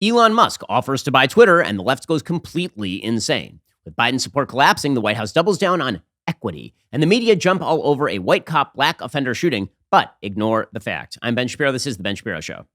Elon Musk offers to buy Twitter, and the left goes completely insane. With Biden's support collapsing, the White House doubles down on equity, and the media jump all over a white cop black offender shooting, but ignore the fact. I'm Ben Shapiro. This is The Ben Shapiro Show.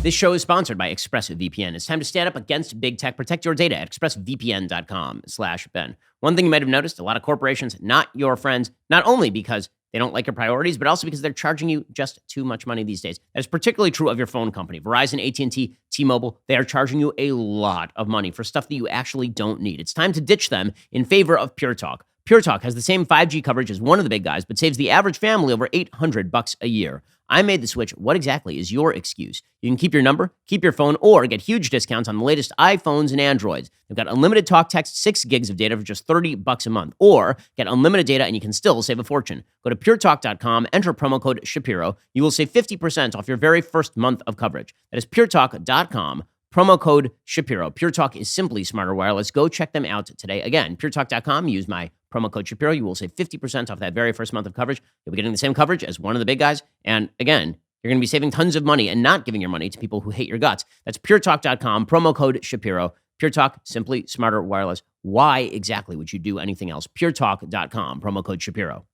This show is sponsored by ExpressVPN. It's time to stand up against big tech. Protect your data at expressvpn.com/Ben. One thing you might have noticed, a lot of corporations, not your friends, not only because they don't like your priorities, but also because they're charging you just too much money these days. That is particularly true of your phone company. Verizon, AT&T, T-Mobile, they are charging you a lot of money for stuff that you actually don't need. It's time to ditch them in favor of Pure Talk. Pure Talk has the same 5G coverage as one of the big guys, but saves the average family over $800 a year. I made the switch. What exactly is your excuse? You can keep your number, keep your phone, or get huge discounts on the latest iPhones and Androids. They've got unlimited talk, text, 6 gigs of data for just $30 a month, or get unlimited data and you can still save a fortune. Go to puretalk.com, enter promo code Shapiro. You will save 50% off your very first month of coverage. That is puretalk.com, promo code Shapiro. Pure Talk is simply smarter wireless. Go check them out today. Again, puretalk.com, use my promo code Shapiro. You will save 50% off that very first month of coverage. You'll be getting the same coverage as one of the big guys. And again, you're going to be saving tons of money and not giving your money to people who hate your guts. That's puretalk.com, promo code Shapiro. Pure Talk, simply smarter wireless. Why exactly would you do anything else? puretalk.com, promo code Shapiro.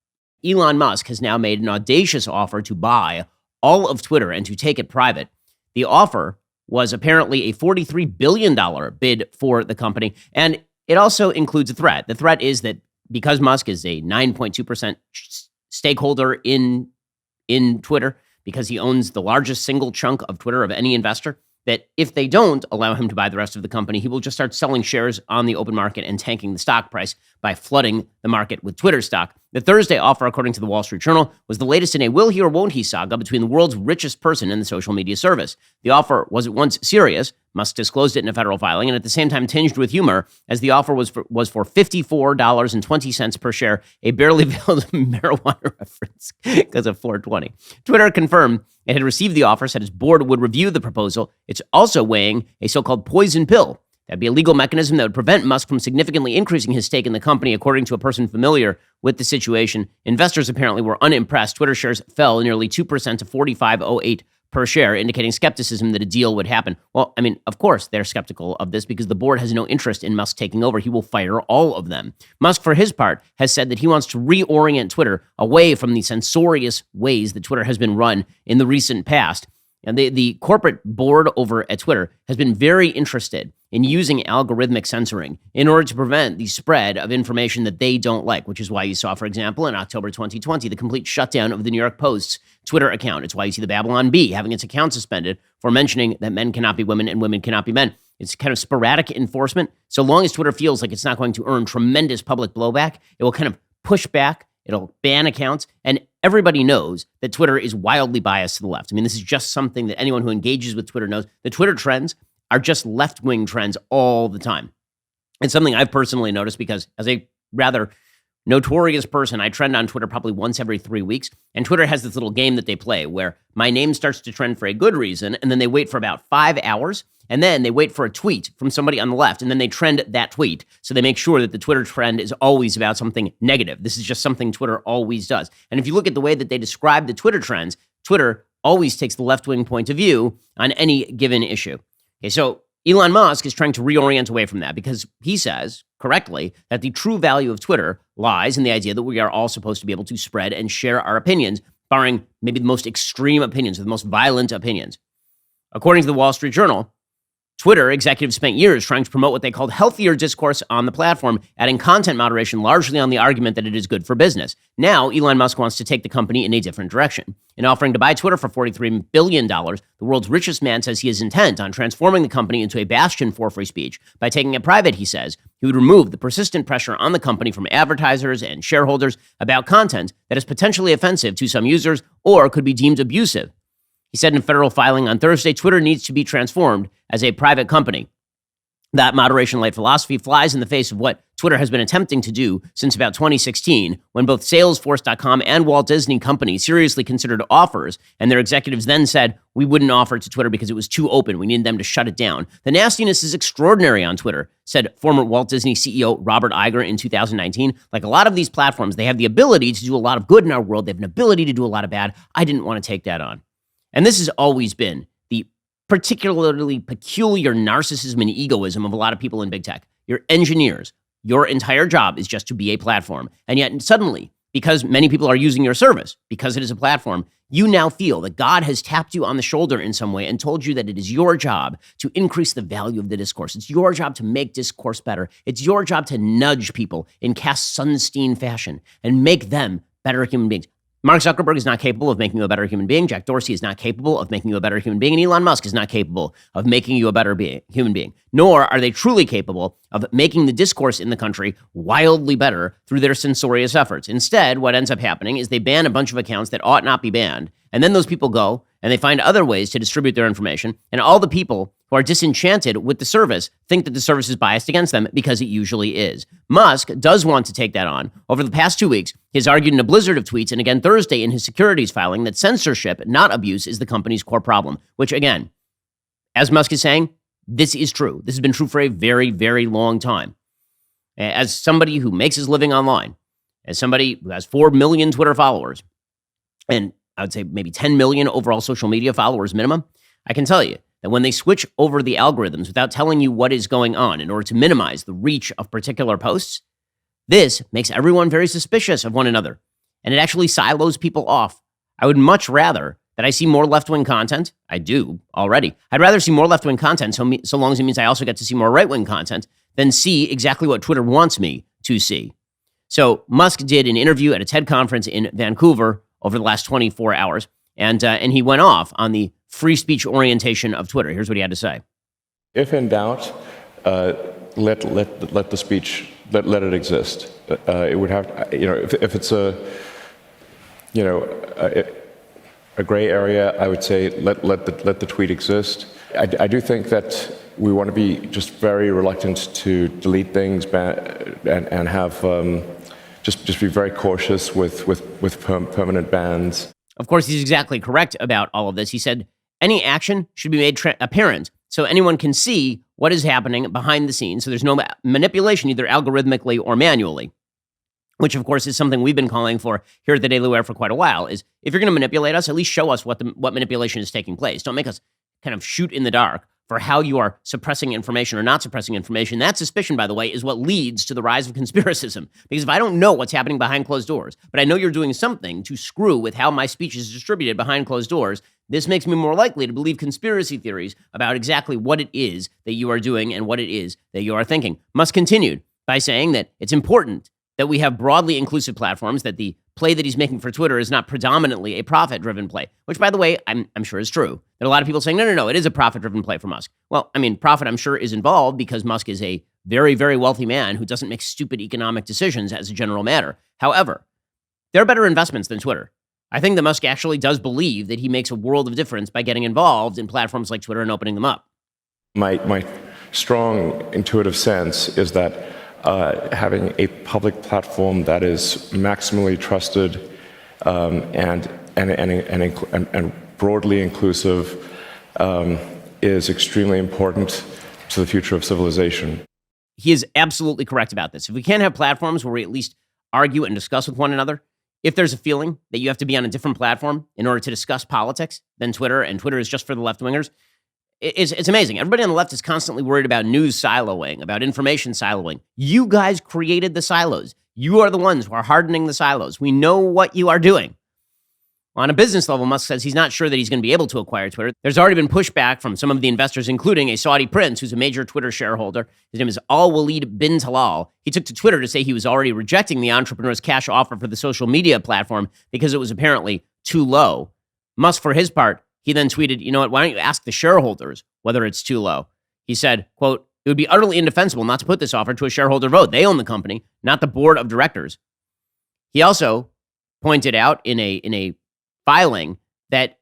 Elon Musk has now made an audacious offer to buy all of Twitter and to take it private. The offer was apparently a $43 billion bid for the company. And it also includes a threat. The threat is that because Musk is a 9.2% stakeholder in Twitter, because he owns the largest single chunk of Twitter of any investor, that if they don't allow him to buy the rest of the company, he will just start selling shares on the open market and tanking the stock price by flooding the market with Twitter stock. The Thursday offer, according to the Wall Street Journal, was the latest in a will he or won't he saga between the world's richest person and the social media service. The offer was at once serious. Musk disclosed it in a federal filing, and at the same time tinged with humor, as the offer was for $54.20 per share, a barely veiled marijuana reference because of 420. Twitter confirmed it had received the offer, said its board would review the proposal. It's also weighing a so-called poison pill. That'd be a legal mechanism that would prevent Musk from significantly increasing his stake in the company, according to a person familiar with the situation. Investors apparently were unimpressed. Twitter shares fell nearly 2% to $45.08 per share, indicating skepticism that a deal would happen. Well, I mean, of course they're skeptical of this because the board has no interest in Musk taking over. He will fire all of them. Musk, for his part, has said that he wants to reorient Twitter away from the censorious ways that Twitter has been run in the recent past. And the corporate board over at Twitter has been very interested in using algorithmic censoring in order to prevent the spread of information that they don't like, which is why you saw, for example, in October 2020, the complete shutdown of the New York Post's Twitter account. It's why you see the Babylon Bee having its account suspended for mentioning that men cannot be women and women cannot be men. It's kind of sporadic enforcement. So long as Twitter feels like it's not going to earn tremendous public blowback, it will kind of push back. It'll ban accounts, and everybody knows that Twitter is wildly biased to the left. I mean, this is just something that anyone who engages with Twitter knows. The Twitter trends are just left-wing trends all the time. It's something I've personally noticed because as a rather notorious person, I trend on Twitter probably once every 3 weeks, and Twitter has this little game that they play where my name starts to trend for a good reason, and then they wait for about 5 hours, and then they wait for a tweet from somebody on the left, and then they trend that tweet. So they make sure that the Twitter trend is always about something negative. This is just something Twitter always does. And if you look at the way that they describe the Twitter trends, Twitter always takes the left-wing point of view on any given issue. Okay, so Elon Musk is trying to reorient away from that because he says, correctly, that the true value of Twitter lies in the idea that we are all supposed to be able to spread and share our opinions, barring maybe the most extreme opinions or the most violent opinions. According to the Wall Street Journal, Twitter executives spent years trying to promote what they called healthier discourse on the platform, adding content moderation largely on the argument that it is good for business. Now, Elon Musk wants to take the company in a different direction. In offering to buy Twitter for $43 billion, the world's richest man says he is intent on transforming the company into a bastion for free speech. By taking it private, he says, he would remove the persistent pressure on the company from advertisers and shareholders about content that is potentially offensive to some users or could be deemed abusive. He said in a federal filing on Thursday, Twitter needs to be transformed as a private company. That moderation light philosophy flies in the face of what Twitter has been attempting to do since about 2016, when both Salesforce.com and Walt Disney Company seriously considered offers, and their executives then said, we wouldn't offer it to Twitter because it was too open. We needed them to shut it down. The nastiness is extraordinary on Twitter, said former Walt Disney CEO Robert Iger in 2019. Like a lot of these platforms, they have the ability to do a lot of good in our world. They have an ability to do a lot of bad. I didn't want to take that on. And this has always been the particularly peculiar narcissism and egoism of a lot of people in big tech. You're engineers. Your entire job is just to be a platform. And yet suddenly, because many people are using your service, because it is a platform, you now feel that God has tapped you on the shoulder in some way and told you that it is your job to increase the value of the discourse. It's your job to make discourse better. It's your job to nudge people in Cass Sunstein fashion and make them better human beings. Mark Zuckerberg is not capable of making you a better human being. Jack Dorsey is not capable of making you a better human being. And Elon Musk is not capable of making you a better human being. Nor are they truly capable of making the discourse in the country wildly better through their censorious efforts. Instead, what ends up happening is they ban a bunch of accounts that ought not be banned. And then those people go and they find other ways to distribute their information. And all the people who are disenchanted with the service think that the service is biased against them, because it usually is. Musk does want to take that on. Over the past 2 weeks, he has argued in a blizzard of tweets, and again Thursday in his securities filing, that censorship, not abuse, is the company's core problem, which again, as Musk is saying, this is true. This has been true for a very, very long time. As somebody who makes his living online, as somebody who has 4 million Twitter followers, and I would say maybe 10 million overall social media followers minimum, I can tell you that when they switch over the algorithms without telling you what is going on in order to minimize the reach of particular posts, this makes everyone very suspicious of one another, and it actually silos people off. I would much rather that I see more left-wing content. I do already. I'd rather see more left-wing content so long as it means I also get to see more right-wing content than see exactly what Twitter wants me to see. So Musk did an interview at a TED conference in Vancouver over the last 24 hours, and he went off on the free speech orientation of Twitter. Here's what he had to say. If in doubt, let the speech, let it exist. It would have, if it's a gray area, I would say let the tweet exist. I do think that we want to be just very reluctant to delete things and have just be very cautious with permanent bans. Of course, he's exactly correct about all of this. He said any action should be made apparent so anyone can see what is happening behind the scenes. So there's no manipulation, either algorithmically or manually, which of course is something we've been calling for here at the Daily Wire for quite a while. Is if you're going to manipulate us, at least show us what manipulation is taking place. Don't make us kind of shoot in the dark for how you are suppressing information or not suppressing information. That suspicion, by the way, is what leads to the rise of conspiracism. Because if I don't know what's happening behind closed doors, but I know you're doing something to screw with how my speech is distributed behind closed doors, this makes me more likely to believe conspiracy theories about exactly what it is that you are doing and what it is that you are thinking. Musk continued by saying that it's important that we have broadly inclusive platforms, that the play that he's making for Twitter is not predominantly a profit-driven play, which, by the way, I'm sure is true. There are a lot of people saying, no, it is a profit-driven play for Musk. Well, I mean, profit, I'm sure, is involved because Musk is a very, very wealthy man who doesn't make stupid economic decisions as a general matter. However, there are better investments than Twitter. I think that Musk actually does believe that he makes a world of difference by getting involved in platforms like Twitter and opening them up. My strong intuitive sense is that having a public platform that is maximally trusted and broadly inclusive is extremely important to the future of civilization. He is absolutely correct about this. If we can't have platforms where we at least argue and discuss with one another, if there's a feeling that you have to be on a different platform in order to discuss politics than Twitter, and Twitter is just for the left-wingers, it's amazing. Everybody on the left is constantly worried about news siloing, about information siloing. You guys created the silos. You are the ones who are hardening the silos. We know what you are doing. On a business level, Musk says he's not sure that he's going to be able to acquire Twitter. There's already been pushback from some of the investors, including a Saudi prince who's a major Twitter shareholder. His name is Al-Walid bin Talal. He took to Twitter to say he was already rejecting the entrepreneur's cash offer for the social media platform because it was apparently too low. Musk, for his part, he then tweeted, you know what, why don't you ask the shareholders whether it's too low? He said, quote, it would be utterly indefensible not to put this offer to a shareholder vote. They own the company, not the board of directors. He also pointed out in a filing that,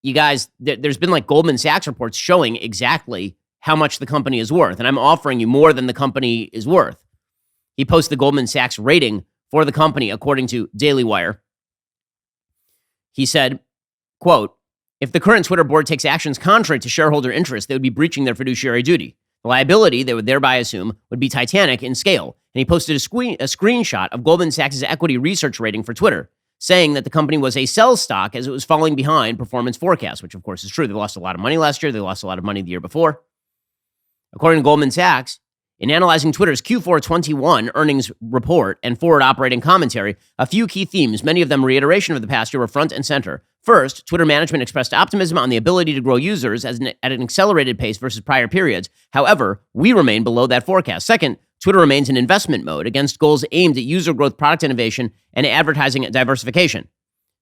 you guys, there's been like Goldman Sachs reports showing exactly how much the company is worth, and I'm offering you more than the company is worth. He posted the Goldman Sachs rating for the company, according to Daily Wire. He said, quote, if the current Twitter board takes actions contrary to shareholder interest, they would be breaching their fiduciary duty. The liability, they would thereby assume, would be titanic in scale. And he posted a screenshot of Goldman Sachs' equity research rating for Twitter, saying that the company was a sell stock as it was falling behind performance forecasts, which of course is true. They lost a lot of money last year. They lost a lot of money the year before. According to Goldman Sachs, in analyzing Twitter's Q4 21 earnings report and forward operating commentary, a few key themes, many of them reiteration of the past year, were front and center. First, Twitter management expressed optimism on the ability to grow users at an accelerated pace versus prior periods. However, we remain below that forecast. Second, Twitter remains in investment mode against goals aimed at user growth, product innovation, and advertising diversification.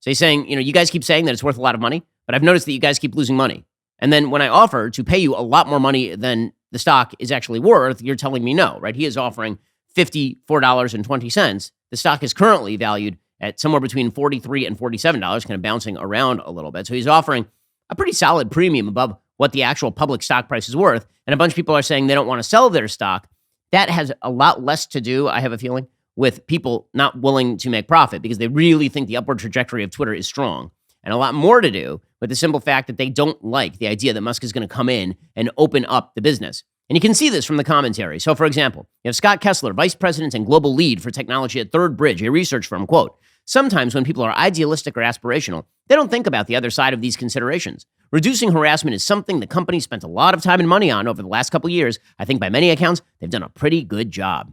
So he's saying, you guys keep saying that it's worth a lot of money, but I've noticed that you guys keep losing money. And then when I offer to pay you a lot more money than the stock is actually worth, you're telling me no, right? He is offering $54.20. The stock is currently valued at somewhere between $43 and $47, kind of bouncing around a little bit. So he's offering a pretty solid premium above what the actual public stock price is worth. And a bunch of people are saying they don't want to sell their stock. That has a lot less to do, I have a feeling, with people not willing to make profit because they really think the upward trajectory of Twitter is strong. And a lot more to do with the simple fact that they don't like the idea that Musk is going to come in and open up the business. And you can see this from the commentary. So, for example, you have Scott Kessler, vice president and global lead for technology at Third Bridge, a research firm, quote, sometimes when people are idealistic or aspirational, they don't think about the other side of these considerations. Reducing harassment is something the company spent a lot of time and money on over the last couple of years. I think by many accounts, they've done a pretty good job.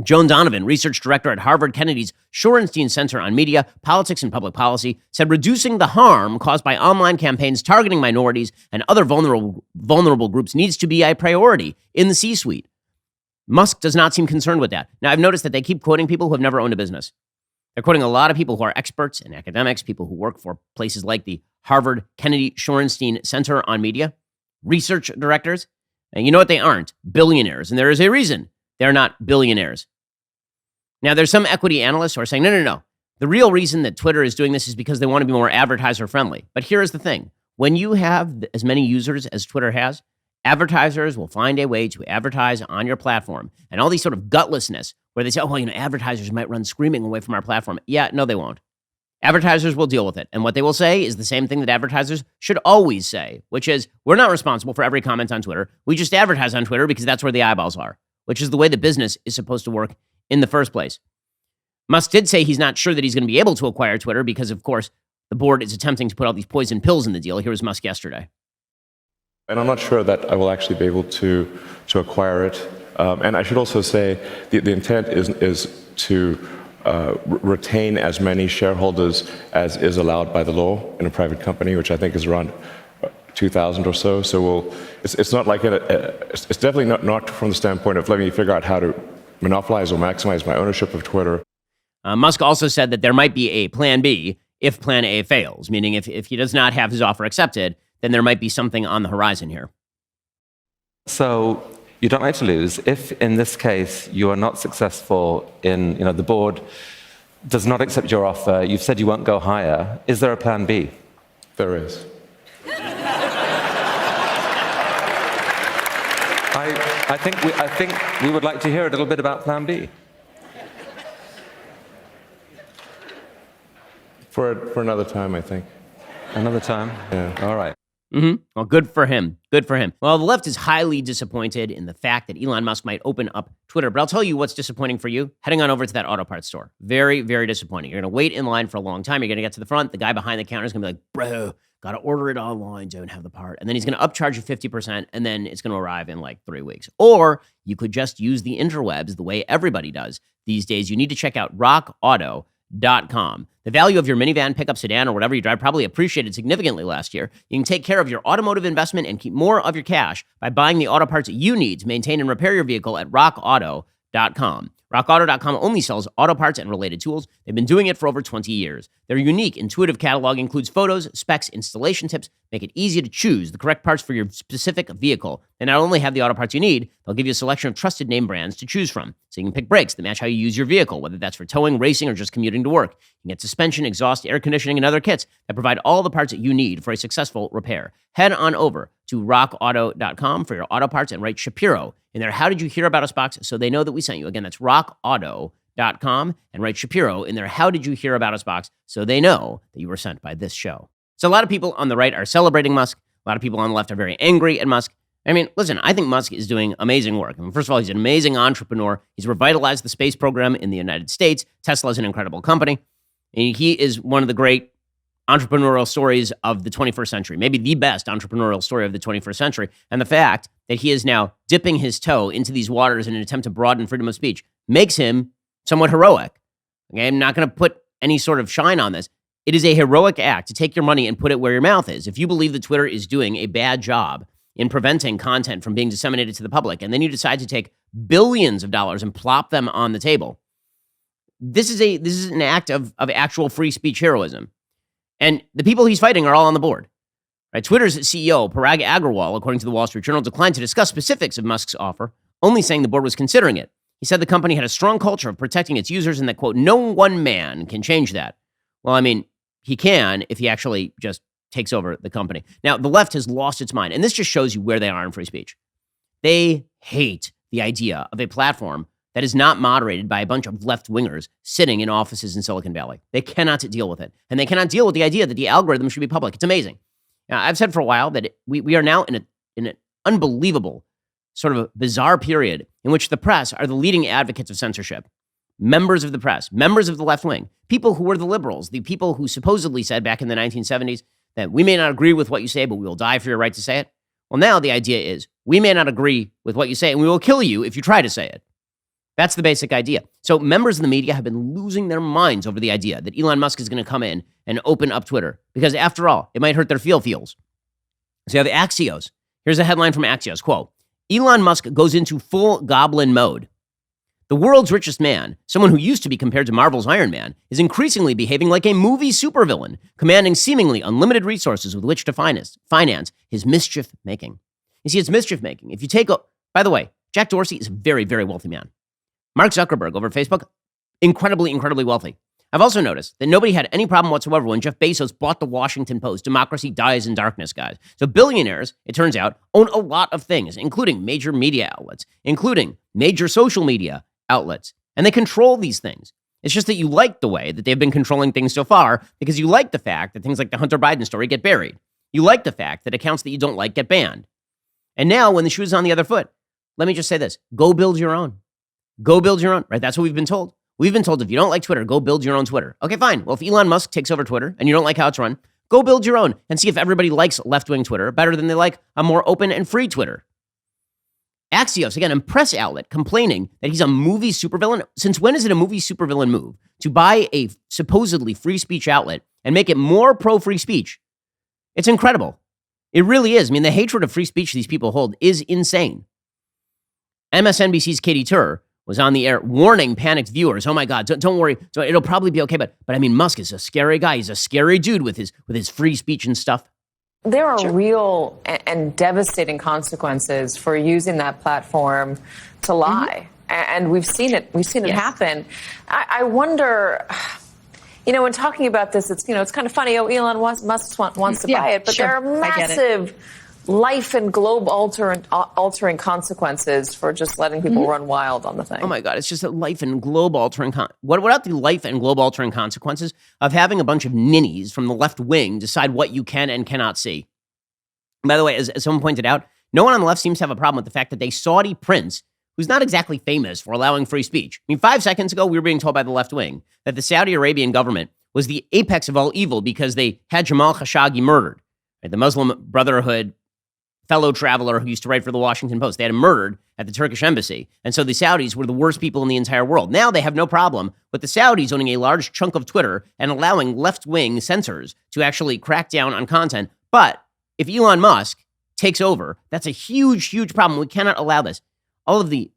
Joan Donovan, research director at Harvard Kennedy's Shorenstein Center on Media, Politics, and Public Policy, said reducing the harm caused by online campaigns targeting minorities and other vulnerable groups needs to be a priority in the C-suite. Musk does not seem concerned with that. Now, I've noticed that they keep quoting people who have never owned a business. They're quoting a lot of people who are experts and academics, people who work for places like the Harvard Kennedy Shorenstein Center on Media, research directors. And you know what? They aren't billionaires. And there is a reason they're not billionaires. Now, there's some equity analysts who are saying, no. The real reason that Twitter is doing this is because they want to be more advertiser friendly. But here's the thing. When you have as many users as Twitter has, advertisers will find a way to advertise on your platform. And all these sort of gutlessness where they say, advertisers might run screaming away from our platform. Yeah, no, they won't. Advertisers will deal with it. And what they will say is the same thing that advertisers should always say, which is, we're not responsible for every comment on Twitter. We just advertise on Twitter because that's where the eyeballs are, which is the way the business is supposed to work in the first place. Musk did say he's not sure that he's going to be able to acquire Twitter because, of course, the board is attempting to put all these poison pills in the deal. Here was Musk yesterday. And I'm not sure that I will actually be able to acquire it. And I should also say the intent is to retain as many shareholders as is allowed by the law in a private company, which I think is around 2,000 or so. So it's not like it's definitely not from the standpoint of let me figure out how to monopolize or maximize my ownership of Twitter. Musk also said that there might be a plan B if plan A fails, meaning if he does not have his offer accepted, then there might be something on the horizon here. So you don't like to lose. If in this case you are not successful in, the board does not accept your offer, you've said you won't go higher, is there a plan B? There is. I think we would like to hear a little bit about plan B. For another time, I think. Another time? Yeah. All right. Mm-hmm. Well, good for him. Good for him. Well, the left is highly disappointed in the fact that Elon Musk might open up Twitter. But I'll tell you what's disappointing for you. Heading on over to that auto parts store. Very, very disappointing. You're going to wait in line for a long time. You're going to get to the front. The guy behind the counter is going to be like, bro, got to order it online. Don't have the part. And then he's going to upcharge you 50%. And then it's going to arrive in like 3 weeks. Or you could just use the interwebs the way everybody does these days. You need to check out rockauto.com. The value of your minivan, pickup, sedan, or whatever you drive probably appreciated significantly last year. You can take care of your automotive investment and keep more of your cash by buying the auto parts you need to maintain and repair your vehicle at rockauto.com. RockAuto.com only sells auto parts and related tools. They've been doing it for over 20 years. Their unique, intuitive catalog includes photos, specs, installation tips, make it easy to choose the correct parts for your specific vehicle. They not only have the auto parts you need, they'll give you a selection of trusted name brands to choose from, so you can pick brakes that match how you use your vehicle, whether that's for towing, racing, or just commuting to work. You can get suspension, exhaust, air conditioning, and other kits that provide all the parts that you need for a successful repair. Head on over to rockauto.com for your auto parts and write Shapiro in their How Did You Hear About Us box so they know that we sent you. Again, that's rockauto.com and write Shapiro in their How Did You Hear About Us box so they know that you were sent by this show. So a lot of people on the right are celebrating Musk. A lot of people on the left are very angry at Musk. I mean, listen, I think Musk is doing amazing work. I mean, first of all, he's an amazing entrepreneur. He's revitalized the space program in the United States. Tesla is an incredible company. And he is one of the great entrepreneurial stories of the 21st century, maybe the best entrepreneurial story of the 21st century. And the fact that he is now dipping his toe into these waters in an attempt to broaden freedom of speech makes him somewhat heroic. Okay, I'm not going to put any sort of shine on this. It is a heroic act to take your money and put it where your mouth is. If you believe that Twitter is doing a bad job in preventing content from being disseminated to the public, and then you decide to take billions of dollars and plop them on the table, this is an act of actual free speech heroism. And the people he's fighting are all on the board. Right? Twitter's CEO, Parag Agrawal, according to the Wall Street Journal, declined to discuss specifics of Musk's offer, only saying the board was considering it. He said the company had a strong culture of protecting its users and that, quote, no one man can change that. Well, I mean, he can if he actually just takes over the company. Now, the left has lost its mind, and this just shows you where they are in free speech. They hate the idea of a platform that is not moderated by a bunch of left-wingers sitting in offices in Silicon Valley. They cannot deal with it. And they cannot deal with the idea that the algorithm should be public. It's amazing. Now, I've said for a while that we are now in an unbelievable, sort of a bizarre period in which the press are the leading advocates of censorship. Members of the press, members of the left wing, people who were the liberals, the people who supposedly said back in the 1970s that we may not agree with what you say, but we will die for your right to say it. Well, now the idea is we may not agree with what you say, and we will kill you if you try to say it. That's the basic idea. So members of the media have been losing their minds over the idea that Elon Musk is going to come in and open up Twitter, because after all, it might hurt their feels. So you have Axios. Here's a headline from Axios, quote, Elon Musk goes into full goblin mode. The world's richest man, someone who used to be compared to Marvel's Iron Man, is increasingly behaving like a movie supervillain, commanding seemingly unlimited resources with which to finance his mischief-making. You see, it's mischief-making. If you take by the way, Jack Dorsey is a very, very wealthy man. Mark Zuckerberg over at Facebook, incredibly, incredibly wealthy. I've also noticed that nobody had any problem whatsoever when Jeff Bezos bought the Washington Post. Democracy dies in darkness, guys. So billionaires, it turns out, own a lot of things, including major media outlets, including major social media outlets. And they control these things. It's just that you like the way that they've been controlling things so far because you like the fact that things like the Hunter Biden story get buried. You like the fact that accounts that you don't like get banned. And now when the shoe is on the other foot, let me just say this, go build your own. Go build your own, right? That's what we've been told. We've been told if you don't like Twitter, go build your own Twitter. Okay, fine. Well, if Elon Musk takes over Twitter and you don't like how it's run, go build your own and see if everybody likes left-wing Twitter better than they like a more open and free Twitter. Axios, again, a press outlet complaining that he's a movie supervillain. Since when is it a movie supervillain move to buy a supposedly free speech outlet and make it more pro-free speech? It's incredible. It really is. I mean, the hatred of free speech these people hold is insane. MSNBC's Katie Tur was on the air warning panicked viewers, oh my God, don't worry, it'll probably be okay. But I mean, Musk is a scary guy. He's a scary dude with his free speech and stuff. There are real and devastating consequences for using that platform to lie. Mm-hmm. And we've seen it happen. I wonder, when talking about this, it's kind of funny. Oh, Elon Musk wants to buy it, but there are massive life and globe altering consequences for just letting people run wild on the thing. Oh my God, it's just a life and globe altering. What about the life and globe altering consequences of having a bunch of ninnies from the left wing decide what you can and cannot see? By the way, as someone pointed out, no one on the left seems to have a problem with the fact that a Saudi prince, who's not exactly famous for allowing free speech. I mean, 5 seconds ago, we were being told by the left wing that the Saudi Arabian government was the apex of all evil because they had Jamal Khashoggi murdered, right? The Muslim Brotherhood fellow traveler who used to write for the Washington Post. They had him murdered at the Turkish embassy. And so the Saudis were the worst people in the entire world. Now they have no problem with the Saudis owning a large chunk of Twitter and allowing left-wing censors to actually crack down on content. But if Elon Musk takes over, that's a huge, huge problem. We cannot allow this. All of the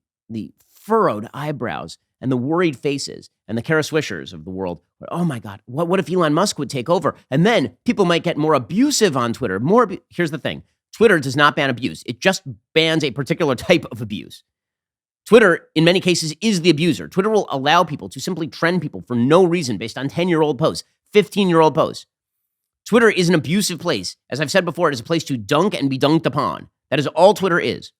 furrowed eyebrows and the worried faces and the Kara Swishers of the world. Oh my God, what if Elon Musk would take over? And then people might get more abusive on Twitter. Here's the thing. Twitter does not ban abuse. It just bans a particular type of abuse. Twitter, in many cases, is the abuser. Twitter will allow people to simply trend people for no reason based on 10-year-old posts, 15-year-old posts. Twitter is an abusive place. As I've said before, it is a place to dunk and be dunked upon. That is all Twitter is.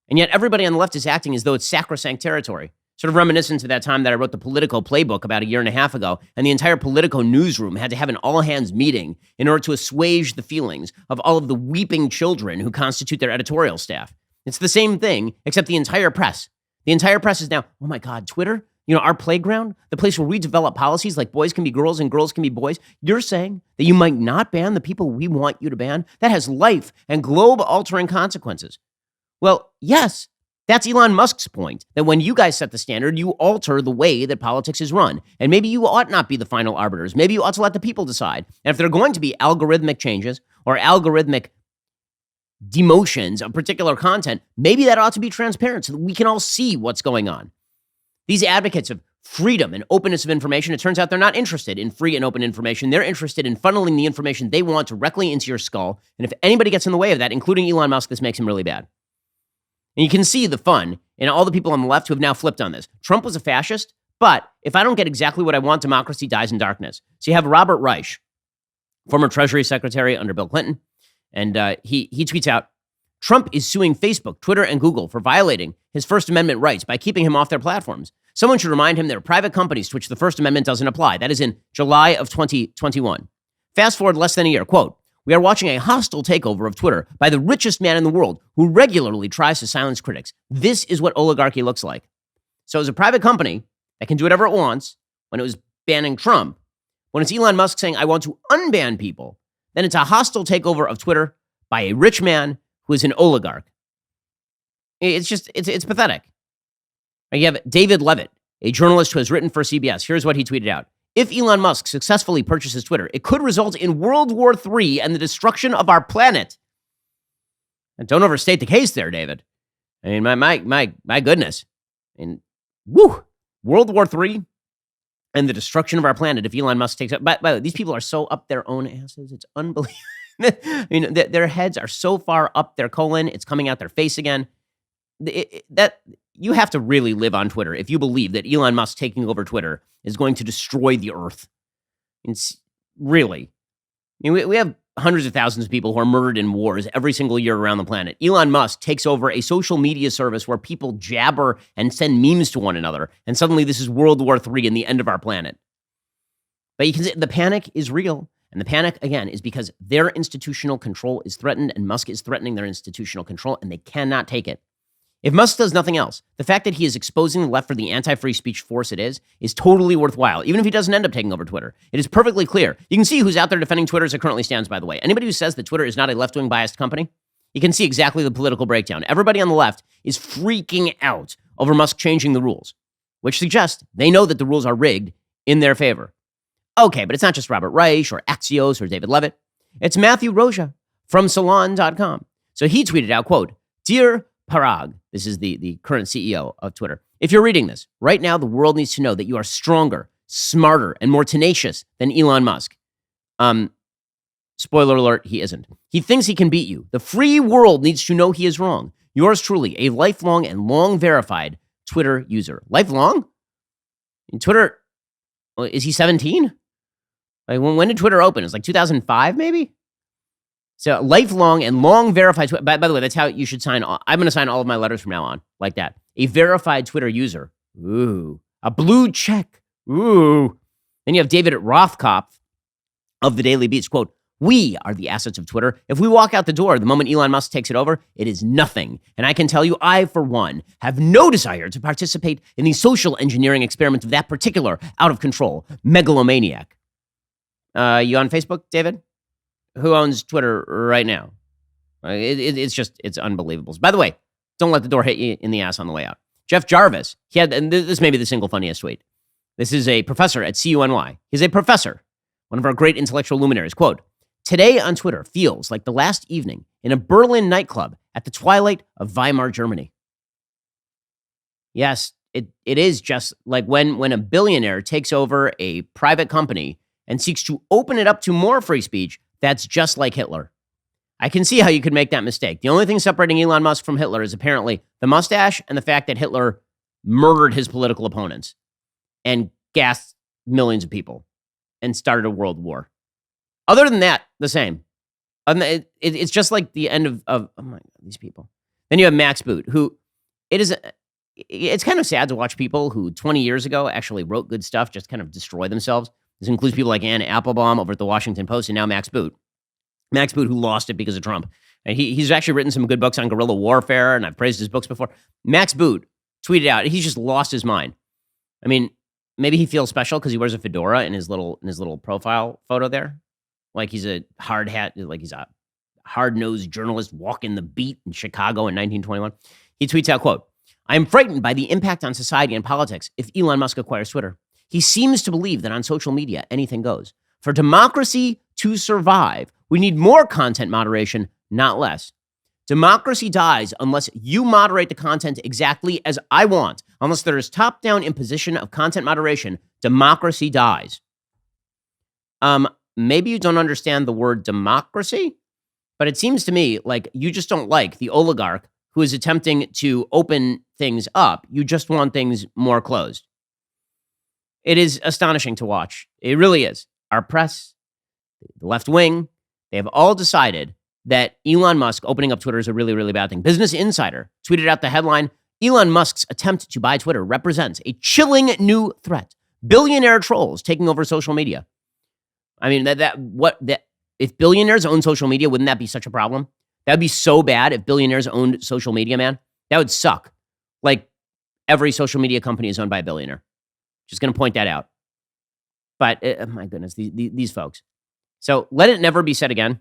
And yet everybody on the left is acting as though it's sacrosanct territory. Sort of reminiscent to that time that I wrote the Politico playbook about a year and a half ago, and the entire Politico newsroom had to have an all-hands meeting in order to assuage the feelings of all of the weeping children who constitute their editorial staff. It's the same thing, except the entire press. The entire press is now, oh my God, Twitter? Our playground, the place where we develop policies like boys can be girls and girls can be boys. You're saying that you might not ban the people we want you to ban? That has life and globe-altering consequences. Well, yes, that's Elon Musk's point, that when you guys set the standard, you alter the way that politics is run. And maybe you ought not be the final arbiters. Maybe you ought to let the people decide. And if there are going to be algorithmic changes or algorithmic demotions of particular content, maybe that ought to be transparent so that we can all see what's going on. These advocates of freedom and openness of information, it turns out they're not interested in free and open information. They're interested in funneling the information they want directly into your skull. And if anybody gets in the way of that, including Elon Musk, this makes him really bad. And you can see the fun in all the people on the left who have now flipped on this. Trump was a fascist, but if I don't get exactly what I want, democracy dies in darkness. So you have Robert Reich, former Treasury Secretary under Bill Clinton, and he tweets out, Trump is suing Facebook, Twitter, and Google for violating his First Amendment rights by keeping him off their platforms. Someone should remind him there are private companies to which the First Amendment doesn't apply. That is in July of 2021. Fast forward less than a year, quote, we are watching a hostile takeover of Twitter by the richest man in the world who regularly tries to silence critics. This is what oligarchy looks like. So as a private company that can do whatever it wants, when it was banning Trump, when it's Elon Musk saying, I want to unban people, then it's a hostile takeover of Twitter by a rich man who is an oligarch. It's pathetic. You have David Levitt, a journalist who has written for CBS. Here's what he tweeted out. If Elon Musk successfully purchases Twitter, it could result in World War III and the destruction of our planet. And don't overstate the case there, David. I mean, my goodness. And World War III and the destruction of our planet if Elon Musk takes up. By the way, these people are so up their own asses. It's unbelievable. I mean, their heads are so far up their colon, it's coming out their face again. That you have to really live on Twitter if you believe that Elon Musk taking over Twitter is going to destroy the earth. It's really. I mean, we have hundreds of thousands of people who are murdered in wars every single year around the planet. Elon Musk takes over a social media service where people jabber and send memes to one another, and suddenly this is World War III and the end of our planet. But you can see the panic is real. And the panic, again, is because their institutional control is threatened, and Musk is threatening their institutional control, and they cannot take it. If Musk does nothing else, the fact that he is exposing the left for the anti-free speech force it is totally worthwhile, even if he doesn't end up taking over Twitter. It is perfectly clear. You can see who's out there defending Twitter as it currently stands, by the way. Anybody who says that Twitter is not a left-wing biased company, you can see exactly the political breakdown. Everybody on the left is freaking out over Musk changing the rules, which suggests they know that the rules are rigged in their favor. Okay, but it's not just Robert Reich or Axios or David Levitt. It's Matthew Roja from Salon.com. So he tweeted out, quote, Dear Parag, this is the current CEO of Twitter. If you're reading this, right now the world needs to know that you are stronger, smarter, and more tenacious than Elon Musk. Spoiler alert, he isn't. He thinks he can beat you. The free world needs to know he is wrong. Yours truly, a lifelong and long verified Twitter user. Lifelong? In Twitter, is he 17? Like when did Twitter open? It's like 2005, maybe? So lifelong and long verified. By the way, that's how you should sign. I'm going to sign all of my letters from now on, like that. A verified Twitter user. Ooh. A blue check. Ooh. Then you have David Rothkopf of the Daily Beast. Quote, we are the assets of Twitter. If we walk out the door the moment Elon Musk takes it over, it is nothing. And I can tell you, I, for one, have no desire to participate in the social engineering experiment of that particular out-of-control megalomaniac. You on Facebook, David? Who owns Twitter right now? It's unbelievable. By the way, don't let the door hit you in the ass on the way out. Jeff Jarvis, and this may be the single funniest tweet. This is a professor at CUNY. He's a professor, one of our great intellectual luminaries. Quote, today on Twitter feels like the last evening in a Berlin nightclub at the twilight of Weimar, Germany. Yes, it is just like when a billionaire takes over a private company and seeks to open it up to more free speech. That's just like Hitler. I can see how you could make that mistake. The only thing separating Elon Musk from Hitler is apparently the mustache and the fact that Hitler murdered his political opponents and gassed millions of people and started a world war. Other than that, the same. It's just like the end of oh my God, these people. Then you have Max Boot, who it's kind of sad to watch people who 20 years ago actually wrote good stuff just kind of destroy themselves. This includes people like Ann Applebaum over at the Washington Post and now Max Boot. Max Boot, who lost it because of Trump. And he's actually written some good books on guerrilla warfare, and I've praised his books before. Max Boot tweeted out, he's just lost his mind. I mean, maybe he feels special because he wears a fedora in his little profile photo there. Like he's a he's a hard-nosed journalist walking the beat in Chicago in 1921. He tweets out, quote, "I am frightened by the impact on society and politics if Elon Musk acquires Twitter. He seems to believe that on social media, anything goes. For democracy to survive, we need more content moderation, not less. Democracy dies unless you moderate the content exactly as I want. Unless there is top-down imposition of content moderation, democracy dies." Maybe you don't understand the word democracy, but it seems to me like you just don't like the oligarch who is attempting to open things up. You just want things more closed. It is astonishing to watch. It really is. Our press, the left wing, they have all decided that Elon Musk opening up Twitter is a really, really bad thing. Business Insider tweeted out the headline, "Elon Musk's attempt to buy Twitter represents a chilling new threat. Billionaire trolls taking over social media." I mean, if billionaires own social media, wouldn't that be such a problem? That would be so bad if billionaires owned social media, man. That would suck. Like every social media company is owned by a billionaire. Just going to point that out. But my goodness, these folks. So let it never be said again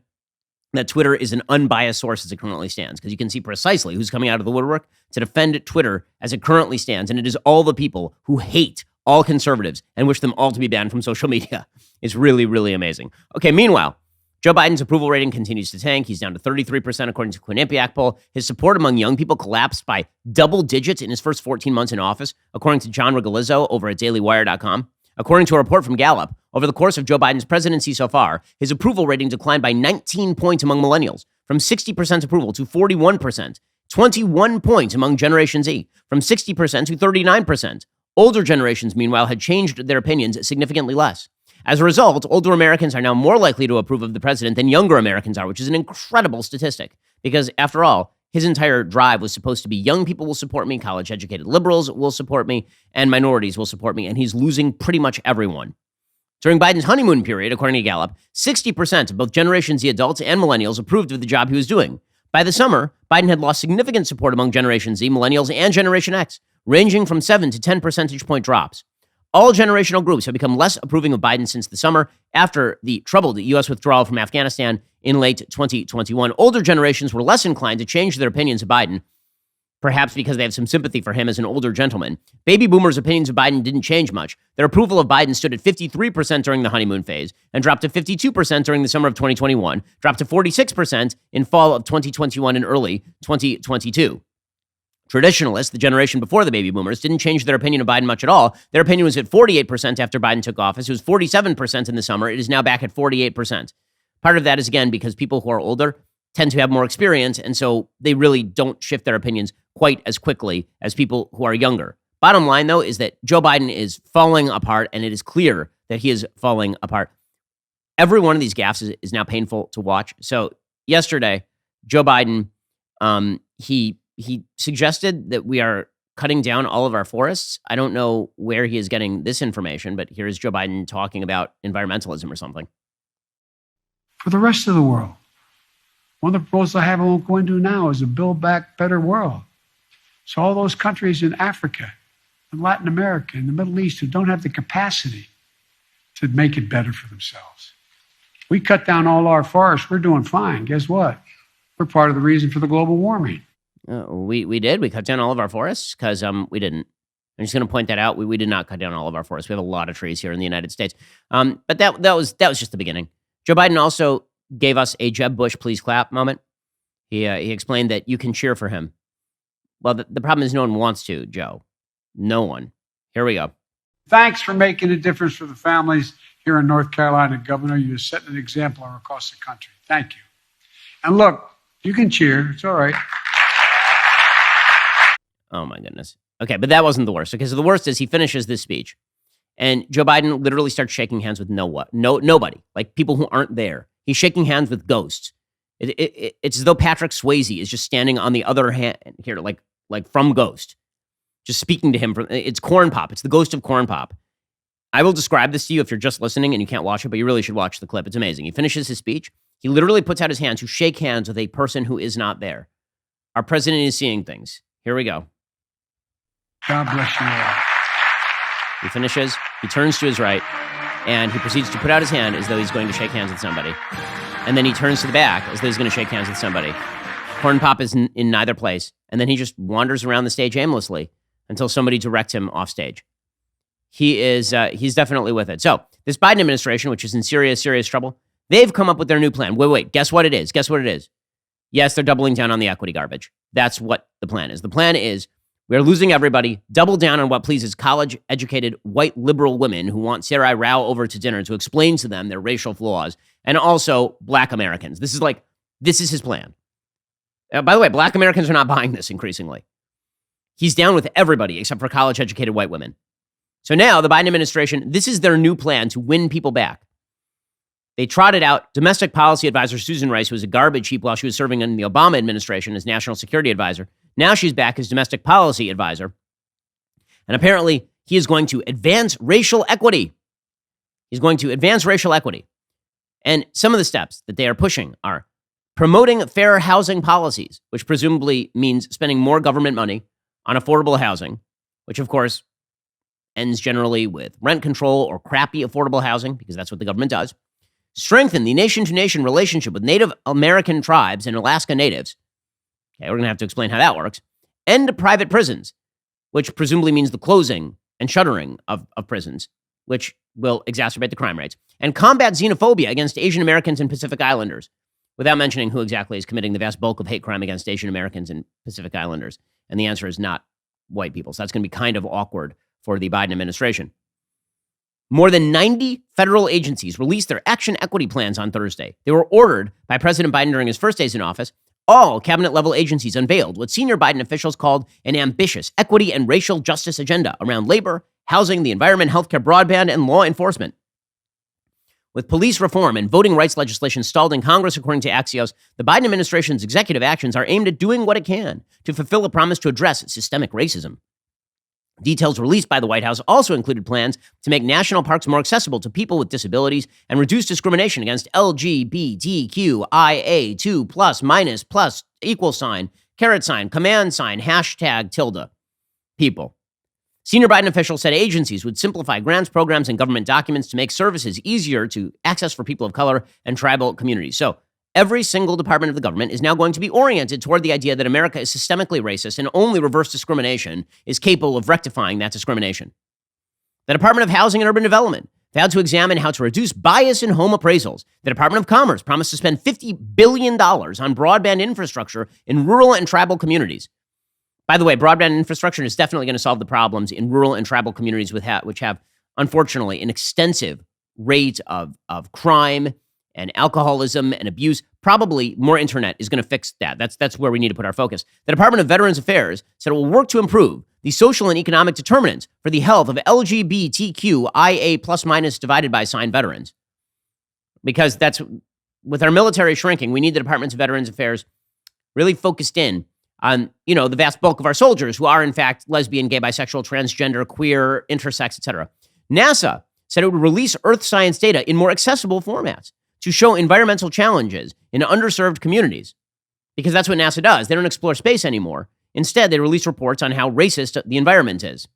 that Twitter is an unbiased source as it currently stands, because you can see precisely who's coming out of the woodwork to defend Twitter as it currently stands. And it is all the people who hate all conservatives and wish them all to be banned from social media. It's really, really amazing. Okay, meanwhile, Joe Biden's approval rating continues to tank. He's down to 33% according to Quinnipiac poll. His support among young people collapsed by double digits in his first 14 months in office, according to John Rigolizzo over at dailywire.com. According to a report from Gallup, over the course of Joe Biden's presidency so far, his approval rating declined by 19 points among millennials, from 60% approval to 41%, 21 points among Generation Z, from 60% to 39%. Older generations, meanwhile, had changed their opinions significantly less. As a result, older Americans are now more likely to approve of the president than younger Americans are, which is an incredible statistic. Because, after all, his entire drive was supposed to be young people will support me, college-educated liberals will support me, and minorities will support me, and he's losing pretty much everyone. During Biden's honeymoon period, according to Gallup, 60% of both Generation Z adults and millennials approved of the job he was doing. By the summer, Biden had lost significant support among Generation Z, millennials, and Generation X, ranging from 7 to 10 percentage point drops. All generational groups have become less approving of Biden since the summer after the troubled U.S. withdrawal from Afghanistan in late 2021. Older generations were less inclined to change their opinions of Biden, perhaps because they have some sympathy for him as an older gentleman. Baby boomers' opinions of Biden didn't change much. Their approval of Biden stood at 53% during the honeymoon phase and dropped to 52% during the summer of 2021, dropped to 46% in fall of 2021 and early 2022. Traditionalists, the generation before the baby boomers, didn't change their opinion of Biden much at all. Their opinion was at 48% after Biden took office. It was 47% in the summer. It is now back at 48%. Part of that is, again, because people who are older tend to have more experience, and so they really don't shift their opinions quite as quickly as people who are younger. Bottom line, though, is that Joe Biden is falling apart, and it is clear that he is falling apart. Every one of these gaffes is now painful to watch. So yesterday, Joe Biden, he suggested that we are cutting down all of our forests. I don't know where he is getting this information, but here's Joe Biden talking about environmentalism or something. For the rest of the world, one of the proposals I have I won't go into now is a Build Back Better world. So all those countries in Africa and Latin America and the Middle East who don't have the capacity to make it better for themselves. We cut down all our forests, we're doing fine. Guess what? We're part of the reason for the global warming. We did. We cut down all of our forests because we didn't. I'm just going to point that out. We did not cut down all of our forests. We have a lot of trees here in the United States. But that was just the beginning. Joe Biden also gave us a Jeb Bush please clap moment. He explained that you can cheer for him. Well, the problem is no one wants to, Joe. No one. Here we go. Thanks for making a difference for the families here in North Carolina, Governor. You're setting an example across the country. Thank you. And look, you can cheer. It's all right. Oh, my goodness. Okay, but that wasn't the worst. Okay, so the worst is he finishes this speech, and Joe Biden literally starts shaking hands with nobody, like people who aren't there. He's shaking hands with ghosts. It's as though Patrick Swayze is just standing on the other hand here, like from Ghost, just speaking to him. It's Corn Pop. It's the ghost of Corn Pop. I will describe this to you if you're just listening and you can't watch it, but you really should watch the clip. It's amazing. He finishes his speech. He literally puts out his hand to shake hands with a person who is not there. Our president is seeing things. Here we go. God bless you all. He finishes, he turns to his right, and he proceeds to put out his hand as though he's going to shake hands with somebody. And then he turns to the back as though he's going to shake hands with somebody. Corn Pop is in neither place. And then he just wanders around the stage aimlessly until somebody directs him off stage. He's definitely with it. So this Biden administration, which is in serious, serious trouble, they've come up with their new plan. Wait, guess what it is? Yes, they're doubling down on the equity garbage. That's what the plan is. The plan is we're losing everybody, double down on what pleases college-educated white liberal women who want Sarai Rao over to dinner to explain to them their racial flaws, and also black Americans. This is his plan. By the way, black Americans are not buying this increasingly. He's down with everybody except for college-educated white women. So now the Biden administration, this is their new plan to win people back. They trotted out domestic policy advisor Susan Rice, who was a garbage heap while she was serving in the Obama administration as national security advisor. Now she's back as domestic policy advisor. And apparently he is going to advance racial equity. And some of the steps that they are pushing are promoting fair housing policies, which presumably means spending more government money on affordable housing, which of course ends generally with rent control or crappy affordable housing, because that's what the government does. Strengthen the nation-to-nation relationship with Native American tribes and Alaska Natives. Okay, we're going to have to explain how that works. End private prisons, which presumably means the closing and shuttering of prisons, which will exacerbate the crime rates. And combat xenophobia against Asian Americans and Pacific Islanders, without mentioning who exactly is committing the vast bulk of hate crime against Asian Americans and Pacific Islanders. And the answer is not white people. So that's going to be kind of awkward for the Biden administration. More than 90 federal agencies released their action equity plans on Thursday. They were ordered by President Biden during his first days in office. All cabinet-level agencies unveiled what senior Biden officials called an ambitious equity and racial justice agenda around labor, housing, the environment, healthcare, broadband, and law enforcement. With police reform and voting rights legislation stalled in Congress, according to Axios, the Biden administration's executive actions are aimed at doing what it can to fulfill a promise to address systemic racism. Details released by the White House also included plans to make national parks more accessible to people with disabilities and reduce discrimination against LGBTQIA2 plus minus plus equal sign, caret sign, command sign, hashtag tilde people. Senior Biden officials said agencies would simplify grants, programs, and government documents to make services easier to access for people of color and tribal communities. So every single department of the government is now going to be oriented toward the idea that America is systemically racist and only reverse discrimination is capable of rectifying that discrimination. The Department of Housing and Urban Development vowed to examine how to reduce bias in home appraisals. The Department of Commerce promised to spend $50 billion on broadband infrastructure in rural and tribal communities. By the way, broadband infrastructure is definitely going to solve the problems in rural and tribal communities which have, unfortunately, an extensive rate of crime and alcoholism and abuse. Probably more internet is going to fix that. That's where we need to put our focus. The Department of Veterans Affairs said it will work to improve the social and economic determinants for the health of LGBTQIA plus minus divided by sign veterans. Because that's, with our military shrinking, we need the Department of Veterans Affairs really focused in on, the vast bulk of our soldiers who are in fact lesbian, gay, bisexual, transgender, queer, intersex, etc. NASA said it would release Earth science data in more accessible formats to show environmental challenges in underserved communities, because that's what NASA does. They don't explore space anymore. Instead, they release reports on how racist the environment is.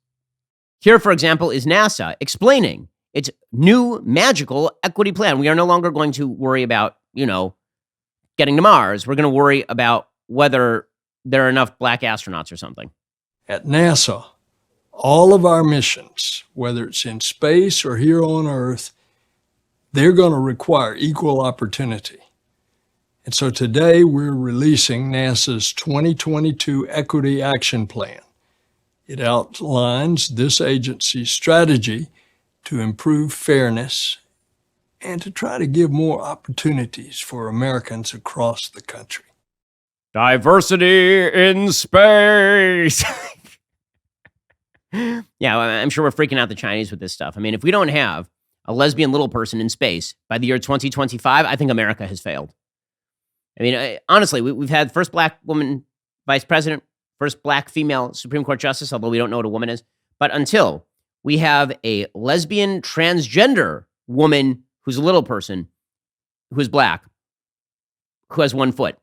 Here, for example, is NASA explaining its new magical equity plan. We are no longer going to worry about, getting to Mars. We're going to worry about whether there are enough black astronauts or something. At NASA, all of our missions, whether it's in space or here on Earth, they're going to require equal opportunity. And so today we're releasing NASA's 2022 Equity Action Plan. It outlines this agency's strategy to improve fairness and to try to give more opportunities for Americans across the country. Diversity in space. Yeah, I'm sure we're freaking out the Chinese with this stuff. I mean, if we don't have a lesbian little person in space by the year 2025, I think America has failed. I mean, honestly, we've had first black woman vice president, first black female Supreme Court justice, although we don't know what a woman is. But until we have a lesbian transgender woman who's a little person, who is black, who has 1 foot